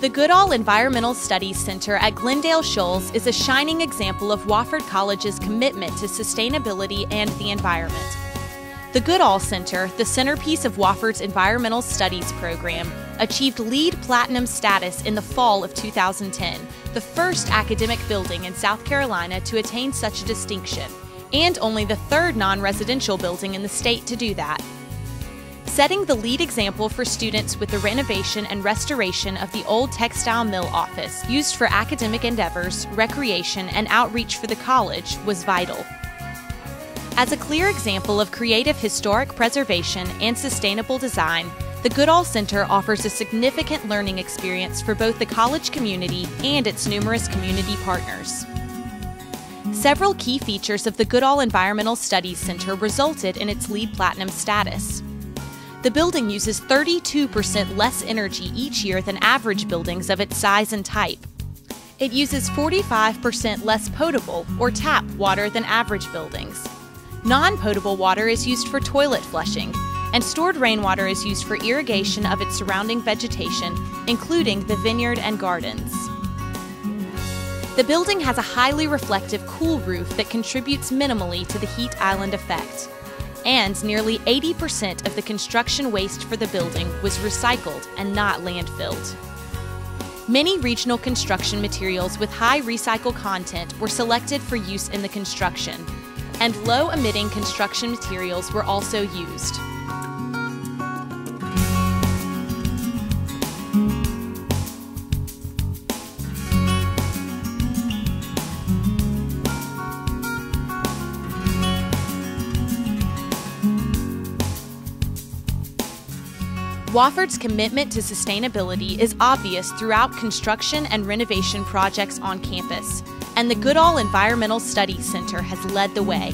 The Goodall Environmental Studies Center at Glendale Shoals is a shining example of Wofford College's commitment to sustainability and the environment. The Goodall Center, the centerpiece of Wofford's Environmental Studies program, achieved LEED Platinum status in the fall of 2010, the first academic building in South Carolina to attain such a distinction, and only the third non-residential building in the state to do that. Setting the lead example for students with the renovation and restoration of the old textile mill office used for academic endeavors, recreation, and outreach for the college was vital. As a clear example of creative historic preservation and sustainable design, the Goodall Center offers a significant learning experience for both the college community and its numerous community partners. Several key features of the Goodall Environmental Studies Center resulted in its LEED Platinum status. The building uses 32% less energy each year than average buildings of its size and type. It uses 45% less potable, or tap, water than average buildings. Non-potable water is used for toilet flushing, and stored rainwater is used for irrigation of its surrounding vegetation, including the vineyard and gardens. The building has a highly reflective, cool roof that contributes minimally to the heat island effect. And nearly 80% of the construction waste for the building was recycled and not landfilled. Many regional construction materials with high recycle content were selected for use in the construction, and low-emitting construction materials were also used. Wofford's commitment to sustainability is obvious throughout construction and renovation projects on campus, and the Goodall Environmental Studies Center has led the way.